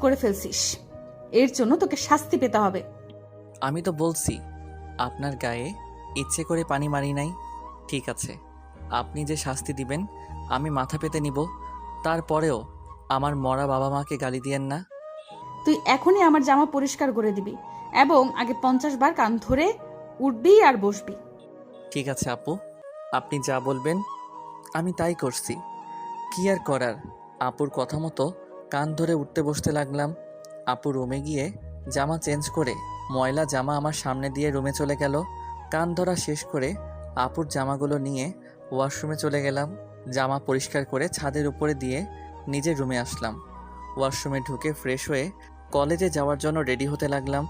করে ফেলছিস, এর জন্য তোকে শাস্তি পেতে হবে। আমি তো বলছি আপনার গায়ে ইচ্ছে করে পানি মারি নাই। ঠিক আছে, আপনি যে শাস্তি দিবেন আমি মাথা পেতে নিব। তারপরেও আমার মরা বাবা মাকে গালি দিয়েন না। তুই এখনই আমার জামা পরিষ্কার করে দিবি এবং আগে 50 বার কান ধরে উঠবি আর বসবি। ঠিক আছে আপু, আপনি যা বলবেন আমি তাই করছি। কি আর করার, আপুর কথা মতো কান ধরে উঠতে বসতে লাগলাম। আপু রুমে গিয়ে জামা চেঞ্জ করে ময়লা জামা আমার সামনে দিয়ে রুমে চলে গেল। কান ধরা শেষ করে আপুর জামাগুলো নিয়ে ওয়াশরুমে চলে গেলাম। জামা পরিষ্কার করে ছাদের উপরে দিয়ে নিজের রুমে আসলাম। ওয়াশরুমে ঢুকে ফ্রেশ হয়ে কলেজে যাওয়ার জন্য রেডি হতে লাগলাম।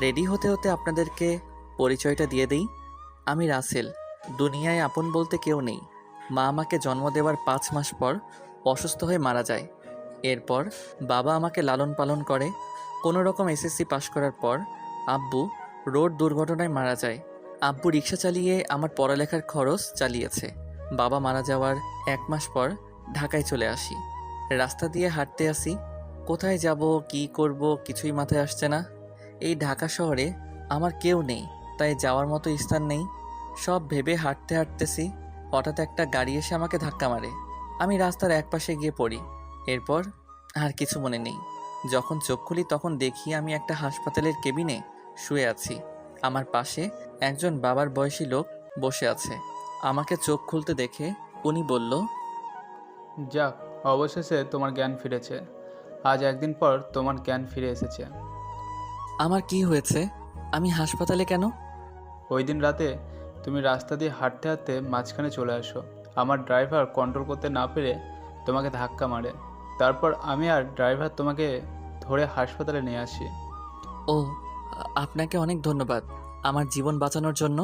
রেডি হতে হতে আপনাদেরকে পরিচয়টা দিয়ে দিই। আমি রাসেল। দুনিয়ায় আপন বলতে কেউ নেই। মা আমাকে জন্ম দেওয়ার 5 মাস পর অসুস্থ হয়ে মারা যায়। এরপর বাবা আমাকে লালন পালন করে। কোনো রকম এসএসসি পাশ করার পর আব্বু রোড দুর্ঘটনায় মারা যায়। আব্বু রিক্সা চালিয়ে আমার পড়ালেখার খরচ চালিয়েছে। বাবা মারা যাওয়ার 1 মাস পর ঢাকায় চলে আসি। রাস্তা দিয়ে হাঁটতে আসি, কোথায় যাব কি করব কিছুই মাথায় আসছে না। এই ঢাকা শহরে আমার কেউ নেই, তাই যাওয়ার মতো স্থান নেই। সব ভেবে হাঁটতে হাঁটতেছি, হঠাৎ একটা গাড়ি এসে আমাকে ধাক্কা মারে। আমি রাস্তার একপাশে গিয়ে পড়ি। এরপর আর কিছু মনে নেই। যখন চোখ খুলি তখন দেখি আমি একটা হাসপাতালের কেবিনে শুয়ে আছি। আমার পাশে একজন বাবার বয়সী লোক বসে আছে। আমাকে চোখ খুলতে দেখে উনি বলল, যাক, অবশেষে তোমার জ্ঞান ফিরেছে। আজ একদিন পর তোমার জ্ঞান ফিরে এসেছে। আমার কি হয়েছে? আমি হাসপাতালে কেন? ওই দিন রাতে তুমি রাস্তা দিয়ে হাঁটতে হাঁটতে মাঝখানে চলে আসো। আমার ড্রাইভার কন্ট্রোল করতে না পেরে তোমাকে ধাক্কা মারে। তারপর আমি আর ড্রাইভার তোমাকে ধরে হাসপাতালে নিয়ে আসি। ও, আপনাকে অনেক ধন্যবাদ আমার জীবন বাঁচানোর জন্য।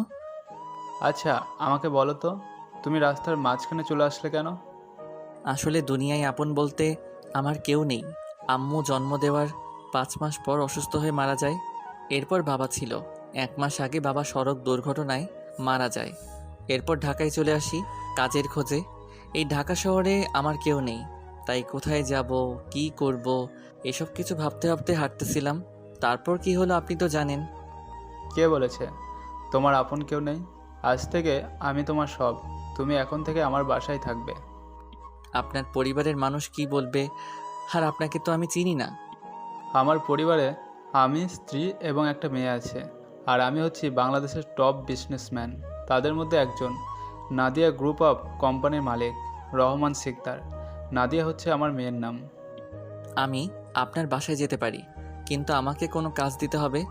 আচ্ছা, আমাকে বলো তো, তুমি রাস্তার মাঝখানে চলে আসলে কেন? আসলে দুনিয়ায় আপন বলতে আমার কেউ নেই। আম্মু জন্ম দেওয়ার 5 মাস পর অসুস্থ হয়ে মারা যায়। এরপর বাবা ছিল। 1 মাস আগে বাবা সড়ক দুর্ঘটনায় মারা যায়। এরপর ঢাকায় চলে আসি কাজের খোঁজে। এই ঢাকা শহরে আমার কেউ নেই, তাই কোথায় যাব কি করব এসব কিছু ভাবতে ভাবতে হাঁটতেছিলাম। তারপর কি হলো আপনি তো জানেন। কে বলেছে তোমার আপন কেউ নেই? আজ থেকে আমি তোমার সব। তুমি এখন থেকে আমার বাসায় থাকবে। আপনার পরিবারের মানুষ কি বলবে? আর আপনাকে তো আমি চিনি না। আমার পরিবারে আমি, স্ত্রী এবং একটা মেয়ে আছে। আর আমি হচ্ছি বাংলাদেশের টপ বিজনেসম্যান। তাদের মধ্যে একজন। নাদিয়া গ্রুপ অফ কোম্পানির মালিক রহমান সিকদার। নাদিয়া হচ্ছে আমার মেয়ের নাম। আমি আপনার বাসায় যেতে পারি, কিন্তু আমাকে কোনো কাজ দিতে হবে।